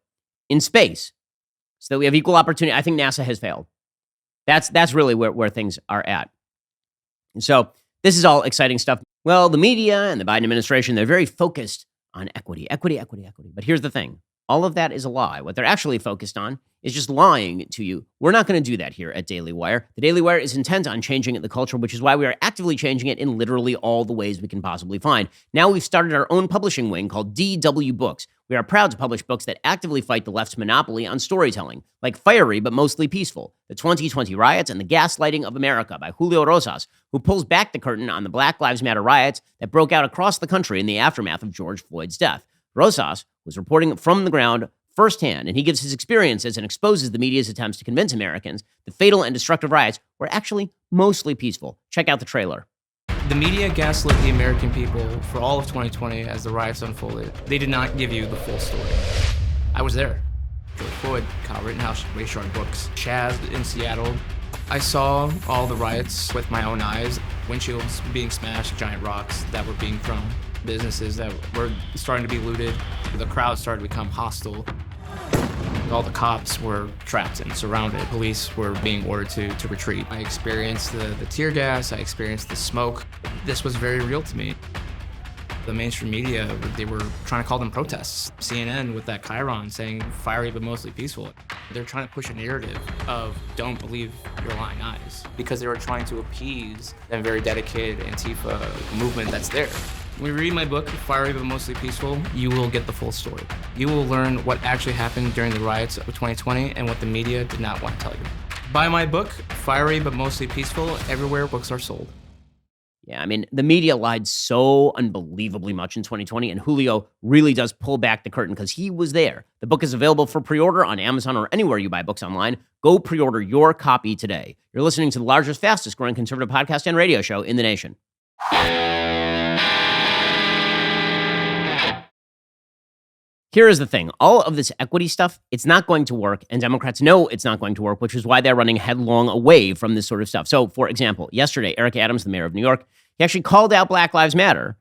in space, so that we have equal opportunity, I think NASA has failed. That's really where things are at. And so this is all exciting stuff. Well, the media and the Biden administration, they're very focused on equity. But here's the thing. All of that is a lie. What they're actually focused on is just lying to you. We're not going to do that here at Daily Wire. The Daily Wire is intent on changing the culture, which is why we are actively changing it in literally all the ways we can possibly find. Now we've started our own publishing wing called DW Books. We are proud to publish books that actively fight the left's monopoly on storytelling, like Fiery but Mostly Peaceful, The 2020 Riots and the Gaslighting of America by Julio Rosas, who pulls back the curtain on the Black Lives Matter riots that broke out across the country in the aftermath of George Floyd's death. Rosas was reporting from the ground firsthand, and he gives his experiences and exposes the media's attempts to convince Americans the fatal and destructive riots were actually mostly peaceful. Check out the trailer. The media gaslit the American people for all of 2020 as the riots unfolded. They did not give you the full story. I was there. George Floyd, Kyle Rittenhouse, Ray Sharp Brooks, Chaz in Seattle. I saw all the riots with my own eyes. Windshields being smashed, giant rocks that were being thrown, businesses that were starting to be looted. The crowd started to become hostile. All the cops were trapped and surrounded. Police were being ordered to retreat. I experienced the tear gas, I experienced the smoke. This was very real to me. The mainstream media, they were trying to call them protests. CNN with that Chiron saying fiery but mostly peaceful. They're trying to push a narrative of don't believe your lying eyes because they were trying to appease that very dedicated Antifa movement that's there. When you read my book, Fiery but Mostly Peaceful, you will get the full story. You will learn what actually happened during the riots of 2020 and what the media did not want to tell you. Buy my book, Fiery but Mostly Peaceful, everywhere books are sold. Yeah, I mean, the media lied so unbelievably much in 2020, and Julio really does pull back the curtain because he was there. The book is available for pre-order on Amazon or anywhere you buy books online. Go pre-order your copy today. You're listening to the largest, fastest-growing conservative podcast and radio show in the nation. Here is the thing. All of this equity stuff, it's not going to work, and Democrats know it's not going to work, which is why they're running headlong away from this sort of stuff. So, for example, yesterday, Eric Adams, the mayor of New York, he actually called out Black Lives Matter,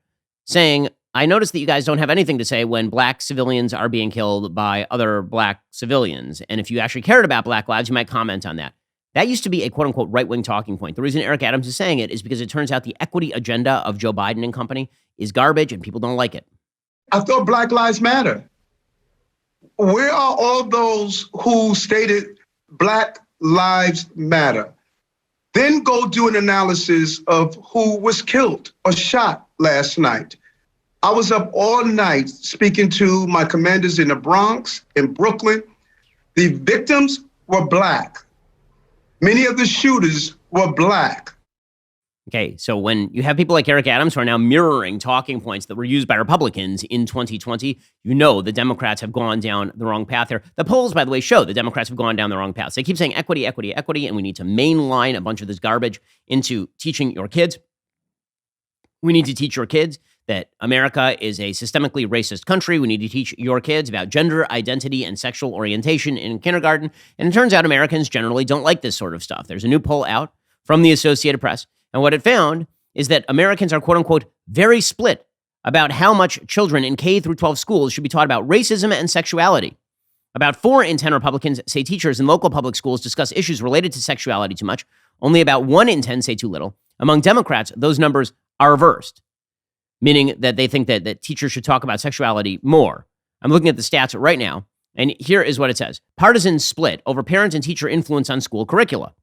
saying, I noticed that you guys don't have anything to say when black civilians are being killed by other black civilians. And if you actually cared about Black lives, you might comment on that. That used to be a quote-unquote right-wing talking point. The reason Eric Adams is saying it is because it turns out the equity agenda of Joe Biden and company is garbage, and people don't like it. I thought Black Lives Matter. Where are all those who stated Black Lives Matter? Then go do an analysis of who was killed or shot last night. I was up all night speaking to my commanders in the Bronx, in Brooklyn. The victims were Black. Many of the shooters were Black. Okay, so when you have people like Eric Adams who are now mirroring talking points that were used by Republicans in 2020, you know the Democrats have gone down the wrong path here. The polls, by the way, show the Democrats have gone down the wrong path. They keep saying equity, equity, equity, and we need to mainline a bunch of this garbage into teaching your kids. We need to teach your kids that America is a systemically racist country. We need to teach your kids about gender identity and sexual orientation in kindergarten. And it turns out Americans generally don't like this sort of stuff. There's a new poll out from the Associated Press. And what it found is that Americans are, quote unquote, very split about how much children in K through 12 schools should be taught about racism and sexuality. About 4 in 10 Republicans say teachers in local public schools discuss issues related to sexuality too much. Only about 1 in 10 say too little. Among Democrats, those numbers are reversed, meaning that they think that teachers should talk about sexuality more. I'm looking at the stats right now, and here is what it says. Partisan split over parent and teacher influence on school curricula.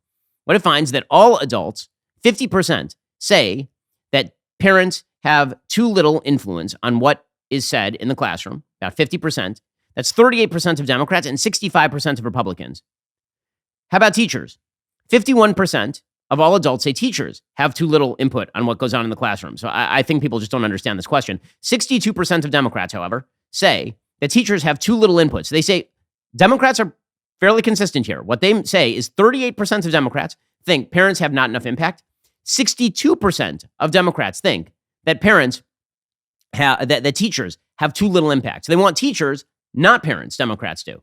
What it finds that all adults, 50%, say that parents have too little influence on what is said in the classroom, about 50%. That's 38% of Democrats and 65% of Republicans. How about teachers? 51% of all adults say teachers have too little input on what goes on in the classroom. So I think people just don't understand this question. 62% of Democrats, however, say that teachers have too little input. So they say Democrats are fairly consistent here. What they say is 38% of Democrats think parents have not enough impact. 62% of Democrats think that that teachers have too little impact. So they want teachers, not parents, Democrats do.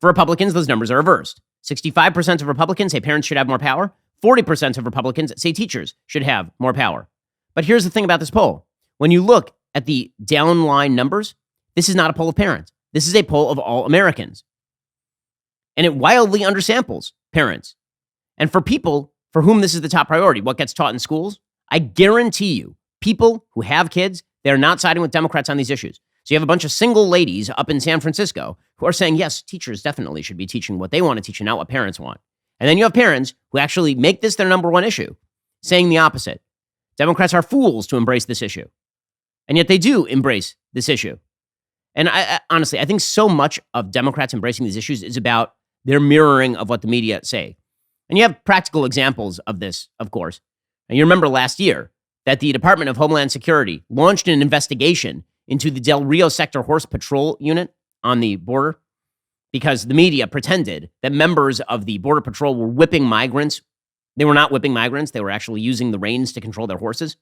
For Republicans, those numbers are reversed. 65% of Republicans say parents should have more power. 40% of Republicans say teachers should have more power. But here's the thing about this poll. When you look at the downline numbers, this is not a poll of parents. This is a poll of all Americans. And it wildly undersamples parents. And for people for whom this is the top priority, what gets taught in schools, I guarantee you, people who have kids, they're not siding with Democrats on these issues. So you have a bunch of single ladies up in San Francisco who are saying, yes, teachers definitely should be teaching what they want to teach and not what parents want. And then you have parents who actually make this their number one issue, saying the opposite. Democrats are fools to embrace this issue. And yet they do embrace this issue. And I honestly, I think so much of Democrats embracing these issues is about their mirroring of what the media say. And you have practical examples of this, of course. And you remember last year that the Department of Homeland Security launched an investigation into the Del Rio Sector Horse Patrol Unit on the border because the media pretended that members of the Border Patrol were whipping migrants. They were not whipping migrants. They were actually using the reins to control their horses.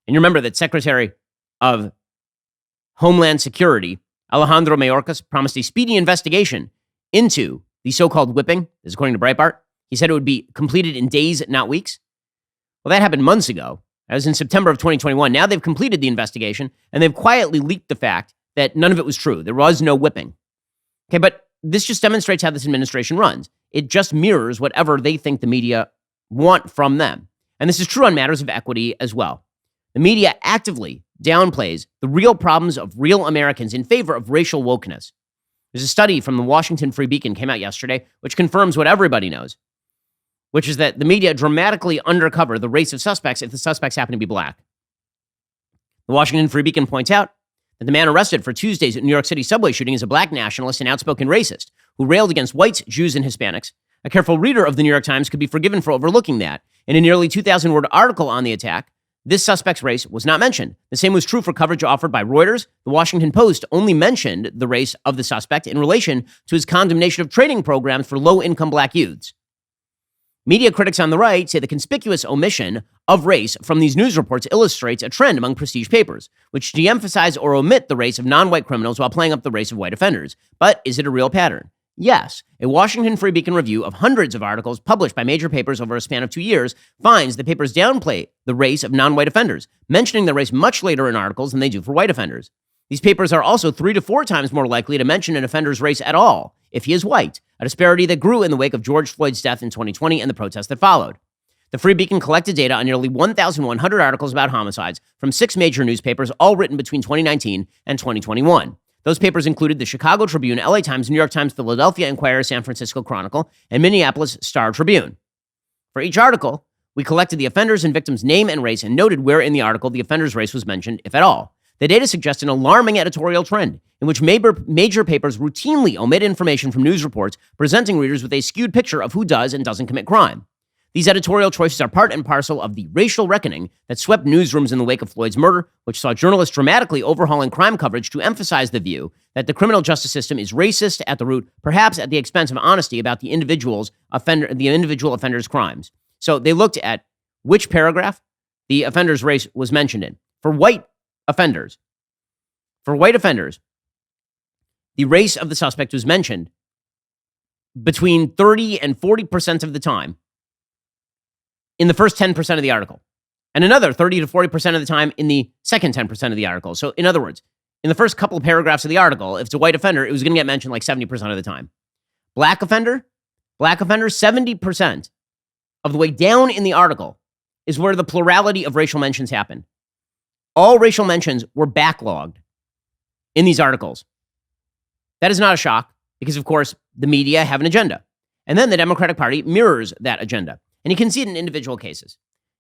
And you remember that Secretary of Homeland Security, Alejandro Mayorkas, promised a speedy investigation into the so-called whipping. This is according to Breitbart. He said it would be completed in days, not weeks. Well, that happened months ago. That was in September of 2021. Now they've completed the investigation, and they've quietly leaked the fact that none of it was true. There was no whipping. Okay, but this just demonstrates how this administration runs. It just mirrors whatever they think the media want from them. And this is true on matters of equity as well. The media actively downplays the real problems of real Americans in favor of racial wokeness. There's a study from the Washington Free Beacon came out yesterday, which confirms what everybody knows, which is that the media dramatically undercover the race of suspects if the suspects happen to be black. The Washington Free Beacon points out that the man arrested for Tuesday's New York City subway shooting is a black nationalist and outspoken racist who railed against whites, Jews, and Hispanics. A careful reader of the New York Times could be forgiven for overlooking that. In a nearly 2,000-word article on the attack, this suspect's race was not mentioned. The same was true for coverage offered by Reuters. The Washington Post only mentioned the race of the suspect in relation to his condemnation of training programs for low-income black youths. Media critics on the right say the conspicuous omission of race from these news reports illustrates a trend among prestige papers, which de-emphasize or omit the race of non-white criminals while playing up the race of white offenders. But is it a real pattern? Yes. A Washington Free Beacon review of hundreds of articles published by major papers over a span of 2 years finds the papers downplay the race of non-white offenders, mentioning the race much later in articles than they do for white offenders. These papers are also 3 to 4 times more likely to mention an offender's race at all if he is white, a disparity that grew in the wake of George Floyd's death in 2020 and the protests that followed. The Free Beacon collected data on nearly 1,100 articles about homicides from 6 major newspapers, all written between 2019 and 2021. Those papers included the Chicago Tribune, LA Times, New York Times, Philadelphia Inquirer, San Francisco Chronicle, and Minneapolis Star Tribune. For each article, we collected the offender's and victim's name and race and noted where in the article the offender's race was mentioned, if at all. The data suggests an alarming editorial trend in which major papers routinely omit information from news reports, presenting readers with a skewed picture of who does and doesn't commit crime. These editorial choices are part and parcel of the racial reckoning that swept newsrooms in the wake of Floyd's murder, which saw journalists dramatically overhauling crime coverage to emphasize the view that the criminal justice system is racist at the root, perhaps at the expense of honesty about the individual offender's crimes. So they looked at which paragraph the offender's race was mentioned in. For white offenders, the race of the suspect was mentioned between 30 and 40% of the time in the first 10% of the article, and another 30 to 40% of the time in the second 10% of the article. So in other words, in the first couple of paragraphs of the article, if it's a white offender, it was going to get mentioned like 70% of the time. Black offender, 70% of the way down in the article is where the plurality of racial mentions happen. All racial mentions were backlogged in these articles. That is not a shock because, of course, the media have an agenda. And then the Democratic Party mirrors that agenda. And you can see it in individual cases.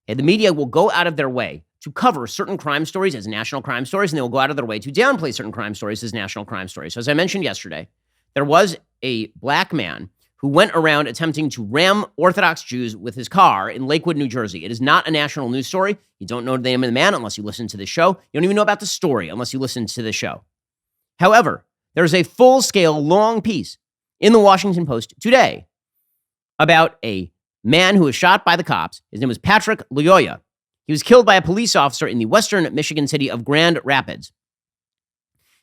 Okay, the media will go out of their way to cover certain crime stories as national crime stories, and they will go out of their way to downplay certain crime stories as national crime stories. So as I mentioned yesterday, there was a black man who went around attempting to ram Orthodox Jews with his car in Lakewood, New Jersey. It is not a national news story. You don't know the name of the man unless you listen to the show. You don't even know about the story unless you listen to the show. However, there's a full-scale, long piece in the Washington Post today about a man who was shot by the cops. His name was Patrick Loyola. He was killed by a police officer in the western Michigan city of Grand Rapids.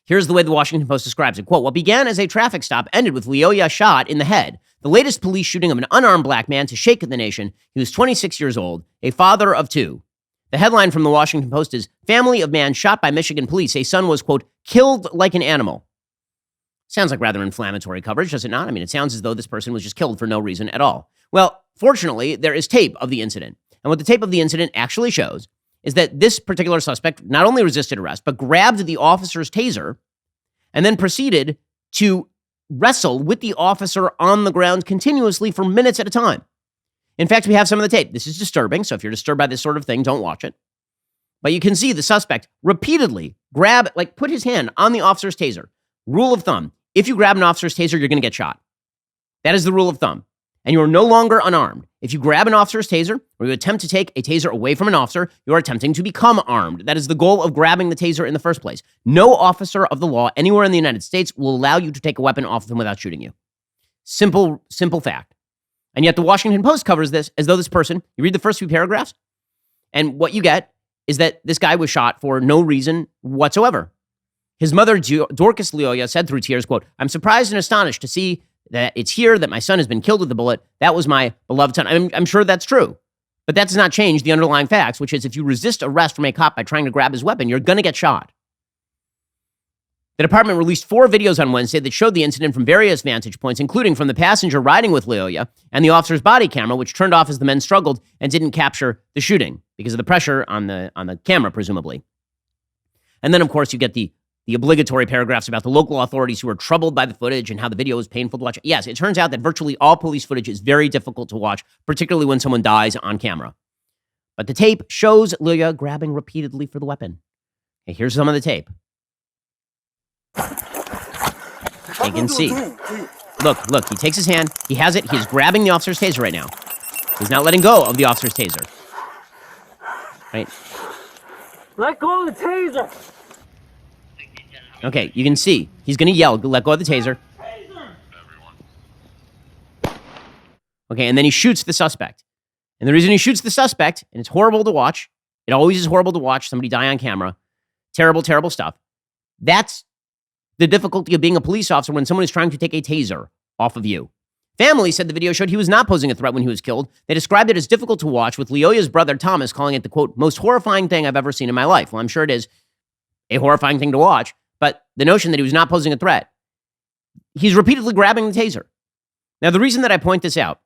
Here's the way the Washington Post describes it. Quote, what began as a traffic stop ended with Loyola shot in the head. The latest police shooting of an unarmed black man to shake the nation. He was 26 years old, a father of two. The headline from the Washington Post is, family of man shot by Michigan police. A son was, quote, killed like an animal. Sounds like rather inflammatory coverage, does it not? I mean, it sounds as though this person was just killed for no reason at all. Well, fortunately, there is tape of the incident. And what the tape of the incident actually shows is that this particular suspect not only resisted arrest, but grabbed the officer's taser and then proceeded to wrestle with the officer on the ground continuously for minutes at a time. In fact, we have some of the tape. This is disturbing, so if you're disturbed by this sort of thing, don't watch it. But you can see the suspect repeatedly put his hand on the officer's taser. Rule of thumb, if you grab an officer's taser, you're going to get shot. That is the rule of thumb. And you are no longer unarmed. If you grab an officer's taser or you attempt to take a taser away from an officer, you are attempting to become armed. That is the goal of grabbing the taser in the first place. No officer of the law anywhere in the United States will allow you to take a weapon off them without shooting you. Simple fact. And yet the Washington Post covers this as though this person, you read the first few paragraphs, and what you get is that this guy was shot for no reason whatsoever. His mother, Dorcas Loyola, said through tears, quote, I'm surprised and astonished to see that it's here that my son has been killed with a bullet. That was my beloved son. I'm sure that's true. But that does not change the underlying facts, which is if you resist arrest from a cop by trying to grab his weapon, you're going to get shot. The department released 4 videos on Wednesday that showed the incident from various vantage points, including from the passenger riding with Loyola and the officer's body camera, which turned off as the men struggled and didn't capture the shooting because of the pressure on the camera, presumably. And then, of course, you get the obligatory paragraphs about the local authorities who are troubled by the footage and how the video is painful to watch. Yes, it turns out that virtually all police footage is very difficult to watch, particularly when someone dies on camera. But the tape shows Loyola grabbing repeatedly for the weapon. Okay, here's some of the tape. You can see. Look, he takes his hand, he has it, he's grabbing the officer's taser right now. He's not letting go of the officer's taser. Right? Let go of the taser! Okay, you can see. He's going to yell, let go of the taser. Okay, and then he shoots the suspect. And the reason he shoots the suspect, and it's horrible to watch, it always is horrible to watch somebody die on camera. Terrible, terrible stuff. That's the difficulty of being a police officer when someone is trying to take a taser off of you. Family said the video showed he was not posing a threat when he was killed. They described it as difficult to watch, with Loyola's brother Thomas calling it the, quote, most horrifying thing I've ever seen in my life. Well, I'm sure it is a horrifying thing to watch. But the notion that he was not posing a threat, he's repeatedly grabbing the taser. Now, the reason that I point this out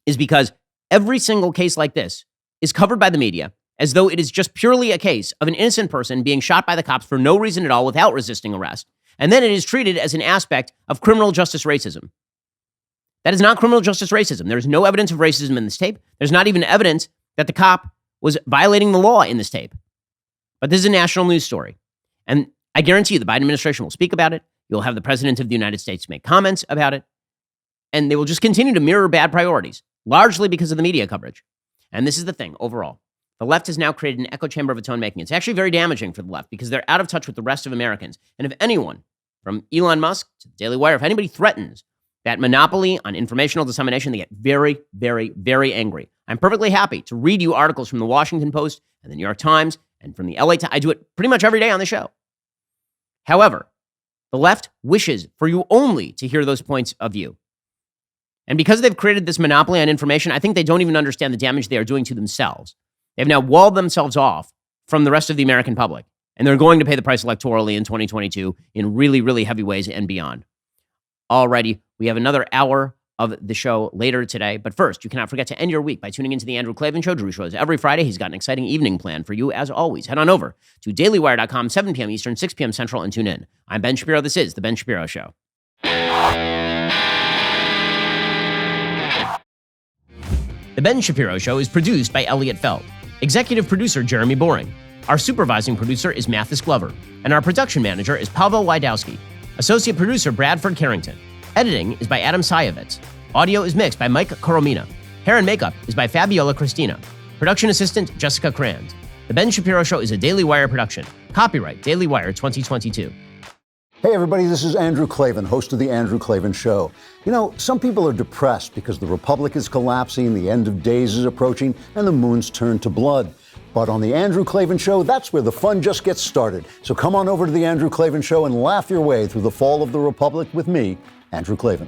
is because every single case like this is covered by the media as though it is just purely a case of an innocent person being shot by the cops for no reason at all without resisting arrest. And then it is treated as an aspect of criminal justice racism. That is not criminal justice racism. There's no evidence of racism in this tape. There's not even evidence that the cop was violating the law in this tape. But this is a national news story. And I guarantee you the Biden administration will speak about it. You'll have the president of the United States make comments about it. And they will just continue to mirror bad priorities, largely because of the media coverage. And this is the thing overall. The left has now created an echo chamber of its own making. It's actually very damaging for the left because they're out of touch with the rest of Americans. And if anyone, from Elon Musk to the Daily Wire, if anybody threatens that monopoly on informational dissemination, they get very, very, very angry. I'm perfectly happy to read you articles from the Washington Post and the New York Times and from the LA Times. I do it pretty much every day on the show. However, the left wishes for you only to hear those points of view. And because they've created this monopoly on information, I think they don't even understand the damage they are doing to themselves. They've now walled themselves off from the rest of the American public. And they're going to pay the price electorally in 2022 in really, really heavy ways and beyond. Alrighty, we have another hour of the show later today. But first, you cannot forget to end your week by tuning into the Andrew Klavan Show. Drew shows every Friday. He's got an exciting evening planned for you, as always. Head on over to dailywire.com, 7 p.m. Eastern, 6 p.m. Central, and tune in. I'm Ben Shapiro. This is The Ben Shapiro Show. The Ben Shapiro Show is produced by Elliot Feld. Executive producer Jeremy Boring. Our supervising producer is Mathis Glover. And our production manager is Pavel Wydowski. Associate producer Bradford Carrington. Editing is by Adam Sayevitz. Audio is mixed by Mike Coromina. Hair and makeup is by Fabiola Cristina. Production assistant, Jessica Crand. The Ben Shapiro Show is a Daily Wire production. Copyright Daily Wire 2022. Hey everybody, this is Andrew Klavan, host of The Andrew Klavan Show. You know, some people are depressed because the republic is collapsing, the end of days is approaching, and the moon's turned to blood. But on The Andrew Klavan Show, that's where the fun just gets started. So come on over to The Andrew Klavan Show and laugh your way through the fall of the republic with me, Andrew Klavan.